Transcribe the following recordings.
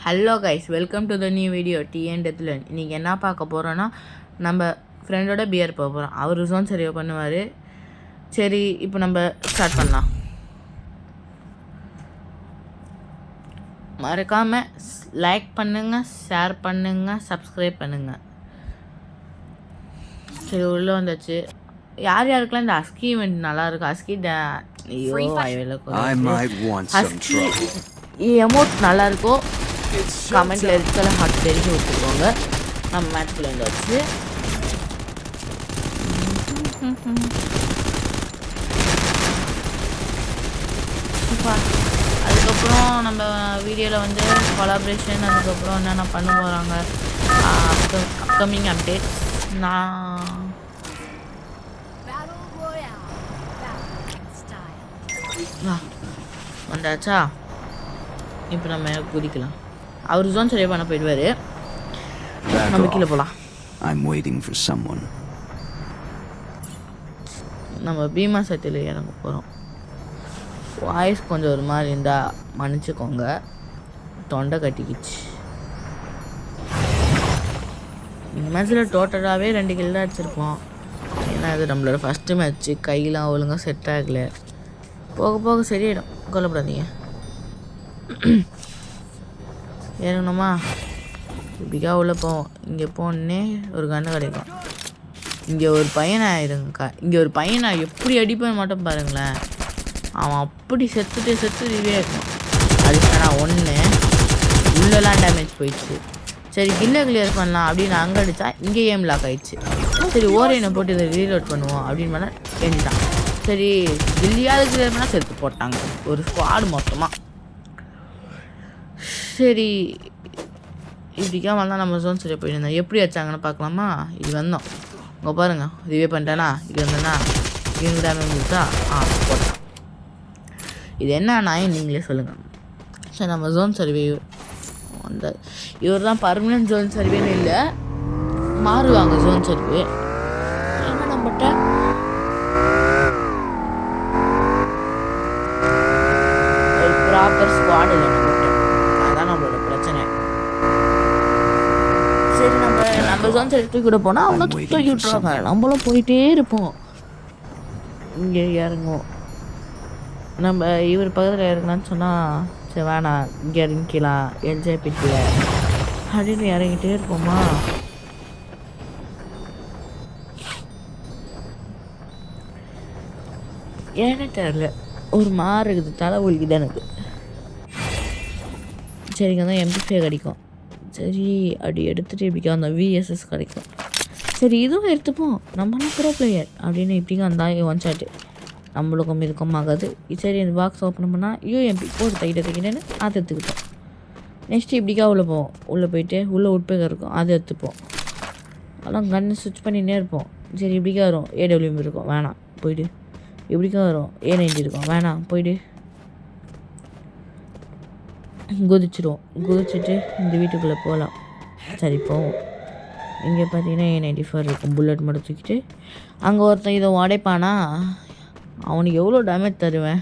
Hello guys, welcome to the new video TN Death Learn. இன்றைக்கி என்ன பார்க்க போகிறோன்னா, நம்ம ஃப்ரெண்டோட பியர் போக போகிறோம். அவர் ஜோன் சரியாக பண்ணுவார். சரி, இப்போ நம்ம ஸ்டார்ட் பண்ணலாம். மறக்காமல் லைக் பண்ணுங்கள், ஷேர் பண்ணுங்கள், சப்ஸ்கிரைப் பண்ணுங்கள். சரி, உள்ளே வந்தாச்சு. யார் யாருக்கெல்லாம் இந்த அஸ்கி இவெண்ட் நல்லாயிருக்கும்? அஸ்கி அஸ்கி எமோட் நல்லாயிருக்கும். கமெண்ட்டில் இருக்கெல்லாம் ஹார்ட் தெரிஞ்சு விட்டுருக்கோங்க. நம்ம மேட்ச்குள்ளே வந்தாச்சு. அதுக்கப்புறம் நம்ம வீடியோவில் வந்து கொலாபரேஷன், அதுக்கப்புறம் என்னென்ன பண்ண போகிறாங்க, அப்கமிங் அப்டேட்ஸ். நான் வந்தாச்சா? இப்போ நம்ம குதிக்கலாம். அவர் ஜோன் சரியாக பண்ண போயிடுவார். நம்ம கீழே போகலாம். நம்ம பீமா சத்தியில் இறங்க போகிறோம். வாய்ஸ் கொஞ்சம் ஒரு மாதிரி இருந்தால் மன்னிச்சுக்கோங்க, தொண்டை கட்டிக்கிச்சு. இந்த மேட்ச்சில் டோட்டலாகவே 2 கில் தான் அடிச்சிருப்போம். ஏன்னா இது நம்மளோட ஃபஸ்ட்டு மேட்ச்சு. கையெலாம் ஒழுங்காக செட் ஆகலை. போக போக சரியாயிடும், கொல்லப்படாதீங்க. ஏறணுமா? இப்படிக்கா உள்ளே போவோம். இங்கே போனே ஒரு கண்ணு கிடைக்கும். இங்கே ஒரு பையனை ஆயிருங்கக்கா. இங்கே ஒரு பையனை எப்படி அடிப்பேன்னு மட்டும் பாருங்களேன். அவன் அப்படி செத்து ரிவே இருக்கும். அதுக்கு நான் ஒன்று உள்ளெல்லாம் டேமேஜ் போயிடுச்சு. சரி, கில்லை கிளியர் பண்ணலாம் அப்படின்னு அங்கே அடித்தா இங்கே ஏம் லாக் ஆகிடுச்சு. சரி, ஓரையனை போட்டு இதை ரீலோட் பண்ணுவோம் அப்படின்னு பண்ணால் எழுதிட்டான். சரி, கில்லியாவது கிளியர் பண்ணால் செத்து போட்டாங்க ஒரு ஸ்குவாடு மொத்தமாக. சரி, இப்படிக்கா வந்தால் நம்ம ஜோன் சரியாக போயிருந்தோம். எப்படி வச்சாங்கன்னு பார்க்கலாமா? இது வந்தோம், இங்கே பாருங்கள். ரிவே பண்ணிட்டானா? இது வந்தேன்னா இவங்க டேமேஜ் கொடுத்தா போட்டான். இது என்ன நாயும் நீங்களே சொல்லுங்கள். சரி, நம்ம ஜோன் சர்வே அந்த இவர் தான் பர்மனன்ட் ஜோன் சர்வேன்னு இல்லை, மாறுவாங்க ஜோன் சர்வே. என்ன நம்மகிட்ட ஒரு ப்ராப்பர் ஸ்குவாட் இல்லை நம்மகிட்ட. அதான் நம்மளோட பிரச்சனை. சரி, நம்ம ஜோன் சர்வே தூக்கி விட போனால் அவங்க தூக்கி விட்டுருவாங்க. நம்மளும் போயிட்டே இருப்போம். இங்கே இறங்குவோம். நம்ம இவர் பக்கத்தில் இறங்கலான்னு சொன்னால் சரி வேணாம், இங்கே இறங்கிக்கலாம், என்ஜாய் பிட்டில் அப்படின்னு இறங்கிட்டே இருப்போமா. ஏன்னு தெரில, ஒரு மாதிரி இருக்குது, தலை ஒலிக்குது எனக்கு. சரிங்க, தான் MP5 கிடைக்கும். சரி, அப்படி எடுத்துகிட்டு இப்படிக்கா அந்த VSS கிடைக்கும். சரி, இதுவும் எடுத்துப்போம், நம்மளாம் ப்ரோ பிளேயர் அப்படின்னு இப்படிங்க வந்தால் ஒன் ஷாட்டு நம்மளுக்கும் இதுக்கும் ஆகாது. சரி, இந்த பாக்ஸ் ஓப்பன் பண்ணால் UMP போட்டு தைக்கிட்டேன்னு அதை எடுத்துக்கிட்டோம். நெக்ஸ்ட்டு இப்படிக்கா உள்ளே போவோம். உள்ளே போயிட்டு உள்ளே உட்பேக இருக்கும், அதை எடுத்துப்போம். அதெல்லாம் கன்று ஸ்விட்ச் பண்ணினே இருப்போம். சரி, இப்படிக்கா வரும் AWM இருக்கும், வேணாம் போயிடு. இப்படிக்கா வரும் A90 இருக்கும், வேணாம் போயிடு. குதிச்சிடுவோம். குதிச்சுட்டு இந்த வீட்டுக்குள்ளே போகலாம். சரி, போவோம். இங்கே பார்த்தீங்கன்னா A94 இருக்கும். புல்லட் மட்டும் தூக்கிட்டு அங்கே ஒருத்தன் இதை உடைப்பானா, அவனுக்கு எவ்வளோ டேமேஜ் தருவேன்?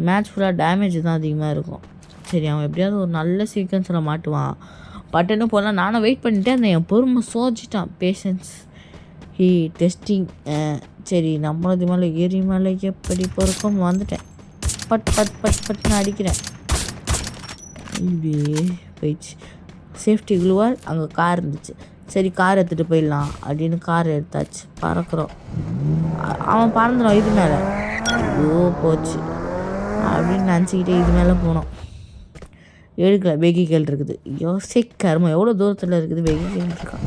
மேட்ச் ஃபுல்லாக டேமேஜ் தான் அதிகமாக இருக்கும். சரி, அவன் எப்படியாவது ஒரு நல்ல சீக்வன்ஸில் மாட்டுவான். பட்டுன்னு போனால் நானும் வெயிட் பண்ணிட்டே இருந்தேன். என் பொறுமை சோதிச்சிட்டான். Patience testing. சரி, நம்மளது மேலே ஏறி மேலே எப்படி பொறுக்கும் வந்துட்டேன். பட்டுன்னு அடிக்கிறேன். இப்படியே போயிடுச்சு. சேஃப்டி குளுவால் அங்கே கார் இருந்துச்சு. சரி, கார் எடுத்துகிட்டு போயிடலாம் அப்படின்னு கார் எடுத்தாச்சு. பறக்கிறோம். அவன் பறந்துடும் இது மேலே. ஐயோ போச்சு அப்படின்னு நினச்சிக்கிட்டே இது மேலே போனோம். எடுக்கல, வெஹிக்கல் இருக்குது. யோசிக்கருமா எவ்வளோ தூரத்தில் இருக்குது, வெஹிக்கல் இருக்கான்.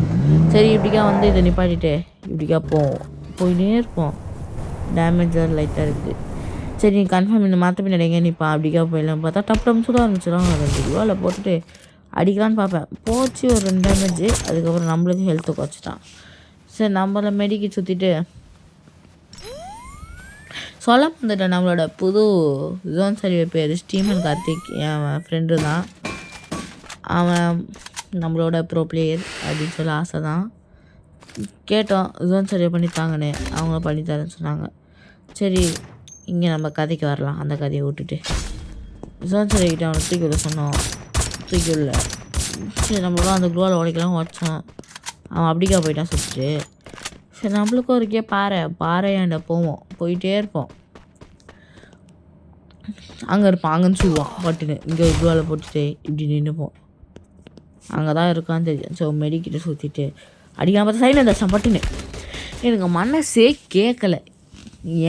சரி, இப்படிக்கா வந்து இதை நிப்பாட்டிட்டு இப்படிக்கா போயினே இருப்போம். டேமேஜ் லைட்டாக இருக்குது. சரி, நீ கன்ஃபார்ம் இந்த மாற்ற பின்னாடி எங்கே நிற்பா? அப்படிக்கா போயிடலாம் பார்த்தா டப் சுட ஆரம்பிச்சிடும். 2 ரூபாவில் போட்டுட்டு அடிக்கலான்னு பார்ப்பேன். போச்சு ஒரு 2 டேமேஜ். அதுக்கப்புறம் நம்மளுக்கு ஹெல்த்தை குறைச்சிட்டான். சரி, நம்மளை மெடிக்கு சுற்றிட்டு சொல்ல வந்துட்டேன். நம்மளோட புது ஜோன் சர்வே பேர் ஸ்டீமன் கார்த்திக். என் ஃப்ரெண்டு தான் அவன். நம்மளோட ப்ரோ பிளேயர் அப்படின்னு சொல்ல ஆசை தான். கேட்டோம், ஜோன் சர்வே பண்ணி தாங்கன்னு. அவங்கள பண்ணித்தரேன்னு சொன்னாங்க. சரி, இங்கே நம்ம கதைக்கு வரலாம். அந்த கதையை விட்டுட்டு ஜோன் சரிக்கிட்ட அவனை தூக்கி விட சொன்னோம். தூக்கி விடல. சரி நம்மளும் அந்த க்ளோவில் உடைக்கலாம் உடச்சோம். அவன் அப்படிக்கா போயிட்டான் சுற்றிட்டு. சரி நம்மளுக்கும் இருக்கே பாறையாண்ட போவோம், போயிட்டே இருப்போம். அங்கே இருப்பான், அங்கேன்னு சொல்லுவான் பட்டுன்னு. இங்கே ஒரு க்ளோவில் போட்டுட்டு இப்படி நின்றுப்போம். அங்கே தான் இருக்கான்னு தெரியும். ஸோ மெடிக்கிட்ட சுற்றிட்டு அடிக்காம பார்த்தா சைடில் இருந்தா பட்டுன்னு. எனக்கு மனசே கேட்கலை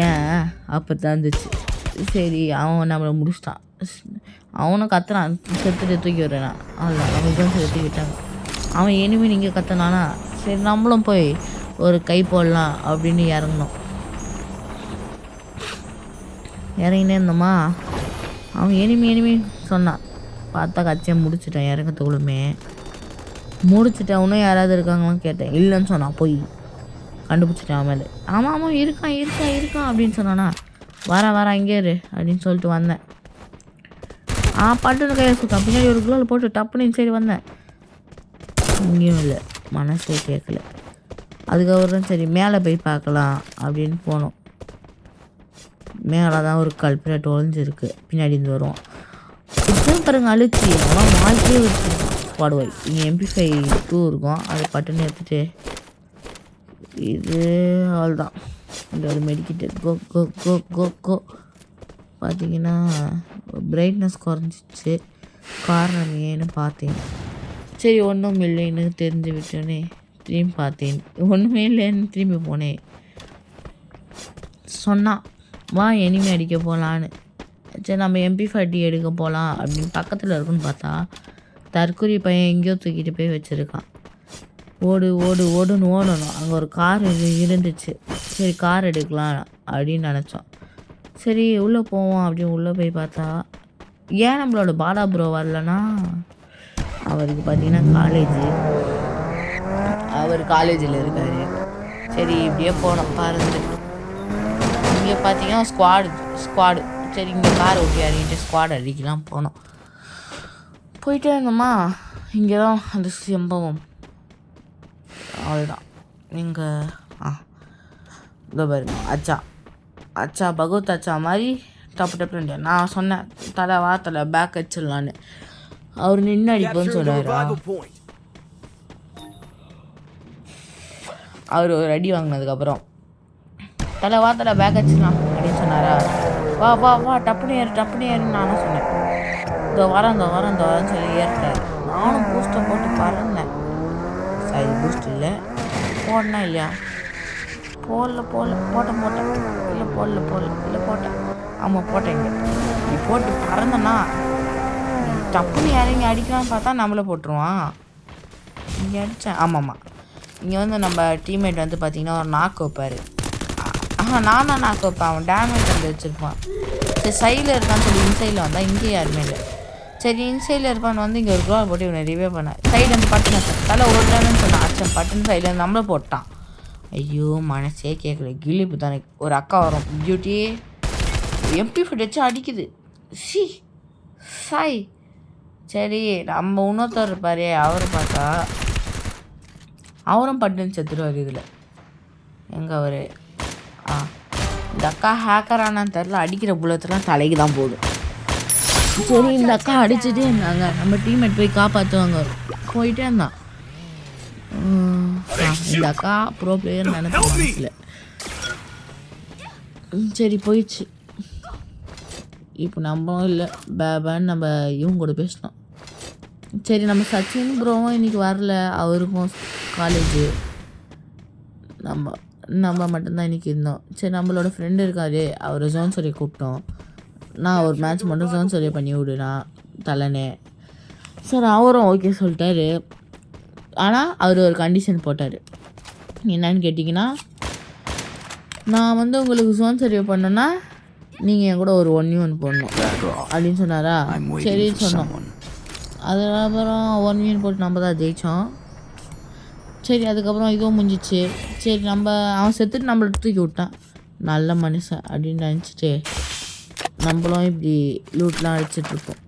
ஏன் அப்போ தான் இருந்துச்சு. சரி அவன் நம்மளை முடிச்சிட்டான். அவனும் கத்துறான், செத்துட்டு தூக்கி விடுறான். அவ்வளோ அவனுக்கு தான் சொல்லி தூக்கிட்டாங்க. அவன் இனிமேல் நீங்கள் கத்துனானா சரி நம்மளும் போய் ஒரு கை போடலாம் அப்படின்னு இறங்கணும். இறங்கினே இருந்தோமா, அவன் எனிமி சொன்னான். பார்த்தா கட்சியை முடிச்சுட்டேன். இறங்கத்துக்குள்ளுமே முடிச்சுட்டேன். இன்னும் யாராவது இருக்காங்களான்னு கேட்டேன். இல்லைன்னு சொன்னான். போய் கண்டுபிடிச்சிட்டேன் அவன் மேலே. ஆமாம் இருக்கான் அப்படின்னு சொன்னானா. வர இங்கே இரு அப்படின்னு சொல்லிட்டு வந்தேன். பட்டுன்னு கையை சுட்டான். பின்னாடி ஒரு குளோவில் போட்டு டப்புன்னு சரி வந்தேன். இங்கேயும் இல்லை, மனசே கேட்கல. அதுக்கப்புறம் சரி மேலே போய் பார்க்கலாம் அப்படின்னு போனோம். மேலே தான் ஒரு கல்பிரேட் ஒழிஞ்சிருக்கு. பின்னாடி இருந்து வருவோம். இப்போயும் பாருங்க அழிச்சு அதெல்லாம் வாழ்க்கையே வச்சு பாடுவாய். இங்கே MP5 இருக்கும். அதை பட்டுன்னு எடுத்துகிட்டு இது அவ்வளோதான். இந்த ஒரு மெடிக்கிட்டு கோ பார்த்தீங்கன்னா பிரைட்னஸ் குறைஞ்சிச்சு. காரணம் ஏன்னு பார்த்தேன். சரி ஒன்றும் இல்லைன்னு தெரிஞ்சு விட்டோன்னே திரும்பி பார்த்தேன். ஒன்றுமே இல்லைன்னு திரும்பி போனேன். சொன்னான் வா எனிமே அடிக்க போகலான்னு. சரி நம்ம MP5 எடுக்க போகலாம் அப்படின்னு பக்கத்தில் இருக்குன்னு பார்த்தா தற்கொலை பையன் எங்கேயோ தூக்கிட்டு போய் வச்சுருக்கான். ஓடுன்னு ஓடணும். அங்கே ஒரு கார் இருந்துச்சு. சரி கார் எடுக்கலாம் அப்படின்னு நினச்சோம். சரி உள்ளே போவோம் அப்படின்னு உள்ளே போய் பார்த்தா ஏன் நம்மளோட பாலா ப்ரோ வரலன்னா அவருக்கு பார்த்தீங்கன்னா அவர் காலேஜில் இருக்கார். சரி இப்படியே போனோம் பாருங்க. இங்கே பார்த்தீங்கன்னா ஸ்குவாடு சரி இங்கே கார் ஓட்டி அடிக்கிட்டு ஸ்குவாட் அடிக்கலாம் போனோம். போயிட்டே இருந்தோமா, இங்கே தான் அந்த சம்பவம். அவ்வளோதான். நீங்கள் இதோ பாருங்க அச்சா பகவத் அச்சா மாதிரி டப்புன்னு நான் சொன்னேன் தலை பேக் வச்சிடலான்னு. அவர் நின்று அடிப்போன்னு சொன்னாரா. அவர் ஒரு அடி வாங்கினதுக்கப்புறம் தலை பேக் வச்சிடலாம் அப்படின்னு சொன்னாரா. வா டப்புன்னு ஏறுன்னு நானும் சொன்னேன். இதோ வரேன்னு சொல்லி ஏறிட்டார். நானும் பூஸ்ட்டை போட்டு பறந்தேன். சரி பூஸ்ட் இல்லை போடனா இல்லையா போட்டேன் ஆமாம் போட்டேங்க. நீ போட்டு பறந்தனா டப்புன்னு இறங்கி அடிக்கலான்னு பார்த்தா நம்மளை போட்டுருவான். இங்கே அடித்தேன். ஆமாம்மா இங்கே வந்து நம்ம டீம்மேட் வந்து பார்த்திங்கன்னா ஒரு நாக்கு வைப்பார். நான் தான் நாக்கு வைப்பேன். அவன் டேமேஜ் வந்து வச்சுருப்பான். சரி சைடில் இருக்கான்னு சொல்லி இன்சைடில் வந்தால் இங்கே யாருமே இல்லை. சரி இன்சைடில் இருப்பான்னு வந்து இங்கே ஒரு க்ளோவை போட்டு இவனை ரிவே பண்ணேன். சைடு வந்து பட்டுன்னு தலை ஒரு டைம்னு சொன்னான். அச்சன் பட்டுன்னு சைடில் வந்து நம்மளை போட்டான். ஐயோ மனசே கேட்கல. கிளிப்பு தானே. ஒரு அக்கா வரும் பியூட்டி MP5 வச்சு அடிக்குது. சாய் சரி நம்ம இன்னொருத்தர் இருப்பார். அவரை பார்த்தா அவரும் பட்டுன்னு செத்துருவார். இதில் எங்கே அவர் இந்த அக்கா ஹேக்கர் ஆனான்னு தெரில. அடிக்கிற புல்லத்துலாம் தலைக்கு தான் போதும். சரி இந்த அக்கா அடிச்சுட்டே இருந்தாங்க. நம்ம டீம்மேட் போய் காப்பாற்றுவாங்க. போயிட்டே இருந்தான். இந்த அக்கா ப்ரோ பிளேயர் நினைப்பல. சரி போயிடுச்சு. இப்போ நம்மளும் இல்லை பேபான்னு நம்ம இவங்க கூட பேசினோம். சரி நம்ம சச்சின் ப்ரோவும் இன்றைக்கி வரல. அவருக்கும் காலேஜு. நம்ம மட்டும்தான் இன்றைக்கி இருந்தோம். சரி நம்மளோட ஃப்ரெண்டு இருக்காரு. அவர் ஜோன் சொல்லி கூப்பிட்டோம். நான் ஒரு மேட்ச் மட்டும் ஜோன் சொல்லி பண்ணி விடுனா தலைனே. சார் அவரும் ஓகே சொல்லிட்டாரு. ஆனால் அவர் ஒரு கண்டிஷன் போட்டார். என்னன்னு கேட்டிங்கன்னா நான் வந்து உங்களுக்கு ஜோன் சர்வே பண்ணேன்னா நீங்கள் என் கூட ஒரு 1v1 போடணும் அப்படின்னு சொன்னாரா. சரி சொன்னோம். அதுக்கப்புறம் 1v1 போட்டு நம்ம தான் ஜெயித்தோம். சரி அதுக்கப்புறம் இதுவும் முடிஞ்சிச்சு. சரி அவன் செத்துட்டு நம்மளை தூக்கி விட்டான். நல்ல மனுஷன் அப்படின்னு நினச்சிட்டு நம்மளும் இப்படி லூட்லாம் அடிச்சிட்ருப்போம்.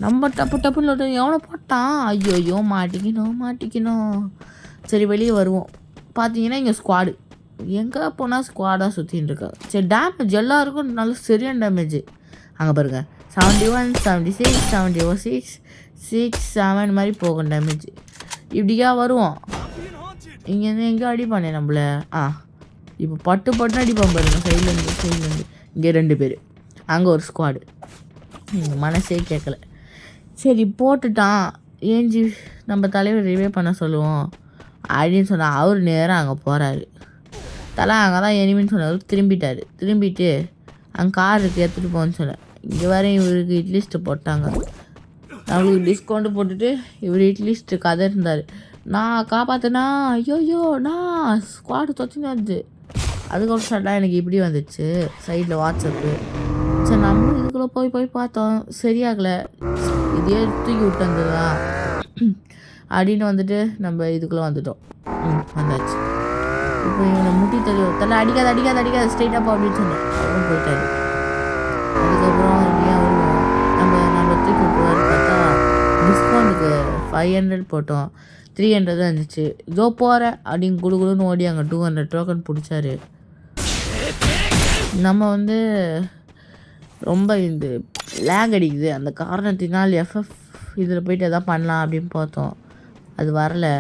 நம்ம டப்புன்னு லூட்டு எவனை போட்டான். ஐயோ மாட்டிக்கணும். சரி வெளியே வருவோம். பார்த்தீங்கன்னா இங்கே ஸ்குவாடு எங்கே போனால் ஸ்குவாடாக சுற்றின்னு இருக்கா. சரி டேமேஜ் எல்லாருக்கும் நல்ல சரியான டேமேஜ். அங்கே பாருங்கள் 71, 76, 76, 6, 7 மாதிரி போகும் டேமேஜ். இப்படியா வருவோம். இங்கேருந்து எங்கேயோ அடிப்பானே நம்மள. இப்போ பட்டு அடிப்பான் பாருங்க. சைட்லேருந்து இங்கே 2 பேர், அங்கே ஒரு ஸ்குவாடு. மனசே கேட்கல. சரி போட்டுட்டான். ஏஞ்சி நம்ம தலைவர் ரிவே பண்ண சொல்லுவோம் அப்படின்னு சொன்னால் அவர் நேராக அங்கே போகிறாரு. அங்கே தான் எனிமின்னு சொன்னார். திரும்பிட்டு அங்கே காருக்கு எடுத்துகிட்டு போன்னு சொன்னேன். இங்கே வேறு இவருக்கு இட்லிஸ்ட்டு போட்டாங்க. நம்மளுக்கு டிஸ்கவுண்ட்டு போட்டுட்டு இவர் இட்லிஸ்ட்டு கதை இருந்தார். நான் காப்பாற்றினா ஐயோ நான் ஸ்குவாடு தொத்தின்னு வந்து அதுக்கப்புறம் ஷட்டாக எனக்கு இப்படி வந்துச்சு சைடில் வாட்ஸ்அப்பு. சரி நம்மளும் இதுக்குள்ளே போய் பார்த்தோம், சரியாகலை. இதே தூக்கி விட்டு வந்ததுதான் அப்படின்னு வந்துட்டு நம்ம இதுக்குள்ளே வந்துட்டோம். வந்தாச்சு. இப்போ இவனை முட்டி தலை அடிக்காத ஸ்ட்ரெயிட்டாக போ அப்படின்னு சொன்னேன். அவரும் போயிட்டாரு. அதுக்கப்புறம் ஏன் வருவோம் நம்ம தூக்கி விட்டுவாரு. பார்த்தா டிஸ்கவுண்ட்டுக்கு 500 போட்டோம். 300 தான் இருந்துச்சு. இதோ போகிறேன் அப்படின்னு குடுன்னு ஓடி அங்கே 200 டோக்கன் பிடிச்சாரு. நம்ம ரொம்ப இந்த லேக் அடிக்குது. அந்த காரணத்தினால் எஃப்எஃப் இதில் போய்ட்டு எதாவது பண்ணலாம் அப்படின்னு பார்த்தோம். அது வரலை.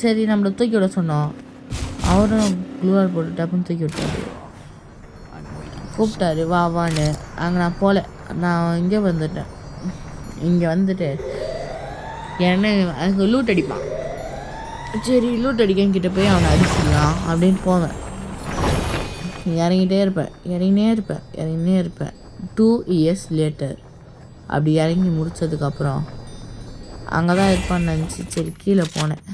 சரி நம்மளை தூக்கி விட சொன்னோம். அவரும் க்ளூவால் போட்டு டப்புன்னு தூக்கி விட்டாரு. கூப்பிட்டாரு வான்னு. அங்கே நான் போகல. நான் இங்கே வந்துட்டு என்ன அங்கே லூட் அடிப்பான். சரி லூட் அடிக்கிட்ட போய் அவனை அடிச்சிடலாம் அப்படின்னு போவேன். இறங்கிட்டே இருப்பேன். 2 years லேட்டர் அப்படி இறங்கி முடித்ததுக்கப்புறம் அங்கே தான் இருப்பான்னு நினச்சி சரி கீழே போனேன்.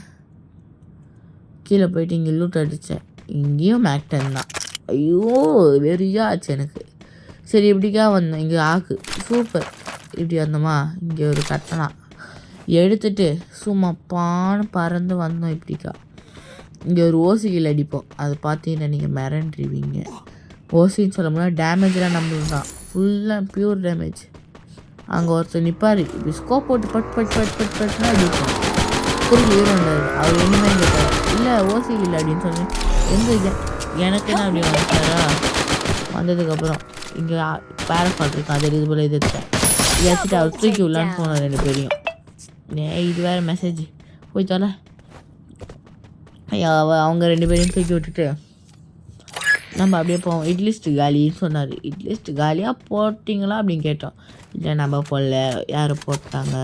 கீழே போயிட்டு இங்கே லூட் அடித்தேன். இங்கேயும் மேக்டன் தான். ஐயோ வெறியா ஆச்சு எனக்கு. சரி இப்படிக்கா வந்தேன். இங்கே சூப்பர். இப்படி வந்தோமா, இங்கே ஒரு கட்டணா எடுத்துட்டு சும்மா பறந்து வந்தோம். இப்படிக்கா இங்கே ஒரு ஓசிகள் அடிப்போம். அது பார்த்தீங்கன்னா நீங்கள் மிரண்டுருவீங்க. ஓசின்னு சொல்ல முடியாது, டேமேஜெலாம் நம்மளுக்கு தான் ஃபுல்லாக பியூர் டேமேஜ். அங்கே ஒருத்தர் நிற்பார். இப்படி ஸ்கோப் போட்டு பட்டுனா அடிப்போம். புரிஞ்சு உயிரோண்டாரு. அவர் என்னமே கேட்டார். இல்லை ஓசிகள் இல்லை அப்படின்னு சொல்லி எனக்கு என்ன அப்படி வந்துட்டாரா. வந்ததுக்கப்புறம் இங்கே பேரஃபால் இருக்கும். அது இது போல் எடுத்தேன். வச்சுட்டு அவர் தூக்கி விடலான்னு போனோம் 2 பேரையும். இது வேறு மெசேஜ் போய் தொலை. அவங்க 2 பேரையும் தூக்கி விட்டுட்டு நம்ம அப்படியே போவோம். இட்லிஸ்ட்டு காலின்னு சொன்னார். இட்லிஸ்ட்டு காலியாக போட்டிங்களா அப்படின்னு கேட்டோம். இல்லை நம்ம போடல, யார் போட்டாங்க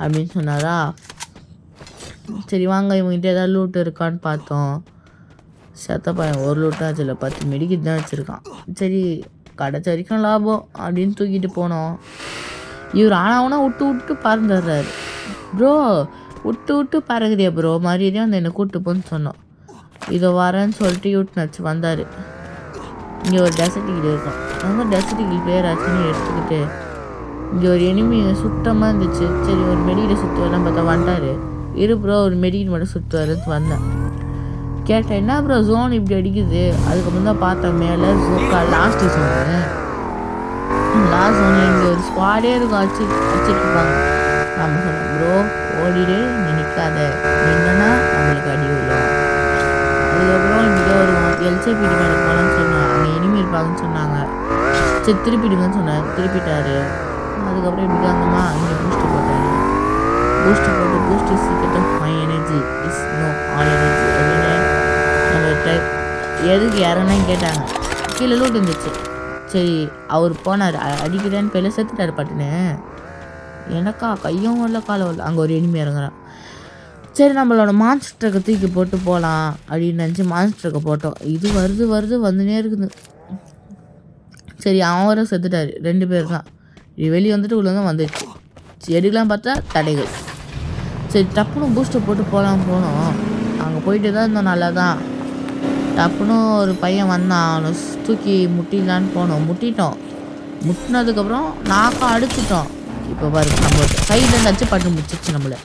அப்படின்னு சொன்னாரா. சரி வாங்க இவங்ககிட்ட ஏதாவது லூட்டு இருக்கான்னு பார்த்தோம். செத்த பையன் ஒரு லூட்டாக இல்லை 10 மெடிக்கிட்டு தான் வச்சுருக்கான். சரி கடைச்ச வரைக்கும் லாபம் அப்படின்னு தூக்கிட்டு போனோம். இவர் ஆனாவுனா விட்டு பறந்துடுறாரு. ப்ரோ விட்டு பறகுறியா ப்ரோ, மரியாதையாக வந்து என்னை கூப்பிட்டு போன்னு சொன்னோம். இதை வரேன்னு சொல்லிட்டு யூட்னச்சு வந்தார். இங்கே ஒரு டெசர்ட்டிகில் இருக்கும். ரொம்ப டெசர்ட்டிகில் பேர் ஆச்சுன்னு எடுத்துக்கிட்டு இங்கே ஒரு எனிமி சுத்தமாக இருந்துச்சு. சரி ஒரு மெடிக்கில் சுற்றுவாரெலாம் பார்த்தா வந்துட்டார். ப்ரோ ஒரு மெடிக்கில் மட்டும் சுற்றுவாருன்னு வந்தேன். கேட்டேன் என்ன ப்ரோ ஜோன் இப்படி அடிக்குது. அதுக்கப்புறம் தான் பார்த்தேன் மேலே லாஸ்ட் ஜோனு. லாஸ்ட் ஜோனில் இங்கே ஒரு ஸ்குவாடே இருக்கும். வச்சுட்டு இருப்பாங்க. நம்ம சொன்னோம் ப்ரோ ஓடிடு, நீ நிற்காத, நின்னா நம்மளுக்கு அடி விழும். அதுக்கப்புறம் இங்கே வருவோம். எல்சிபிடி மேலே போகலான்னு சொன்னோம். அங்கே இனிமே இருப்பாங்கன்னு சொன்னாங்க. சரி திருப்பிடுங்கன்னு சொன்னேன். திருப்பிட்டாரு. அதுக்கப்புறம் இப்படி தாங்கம்மா இங்கே பூஸ்ட்டு போட்டு பூஸ்ட் இஸ் சீக்கிரம் my energy is no all energy அப்படின்னு நம்ம எதுக்கு யாருன்னு கேட்டாங்க. கீழே லூட் இருந்துச்சு. சரி அவர் போனார். அடிக்கிறேன்னு பேர் செத்துட்டார் பட்டுன்னு. எனக்கா கையும் வரல காலம் வரல. அங்கே ஒரு எனிமி இறங்குறான். சரி நம்மளோட மான்ஸ்டருக்கு தூக்கி போட்டு போகலாம் அப்படின்னு நினச்சி மான்ஸ்டருக்கு போட்டோம். இது வருது வந்துனே இருக்குது. சரி அவரும் செத்துட்டார். 2 பேர் தான். இது வெளியே வந்துட்டு உள்ள தான் வந்துடுச்சு. செடிலாம் பார்த்தா தடைகள். சரி டப்புன்னு பூஸ்ட்டை போட்டு போனோம். அங்கே போயிட்டு தான் இருந்தோம். நல்லா தான் டப்புன்னு ஒரு பையன் வந்தான். அவனை தூக்கி முட்டிடலான்னு போனோம். முட்டினதுக்கப்புறம் நாக்கம் அடிச்சிட்டோம். இப்போ பாருங்க நம்ம சைடில் இருந்தாச்சு பட்டு முடிச்சிச்சு நம்மளை.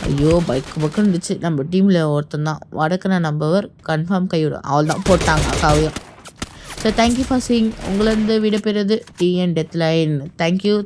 ஐயோ பக்குன்னு இருந்துச்சு. நம்ம டீமில் ஒருத்தன் தான் வடக்குன நம்பவர் கன்ஃபார்ம் கைவிடும். அவள் தான் போட்டாங்க அக்காவையும். So thank you for seeing. உங்களேருந்து விடைபெறுது டிஎன் டெத்லைன். தேங்க்யூ.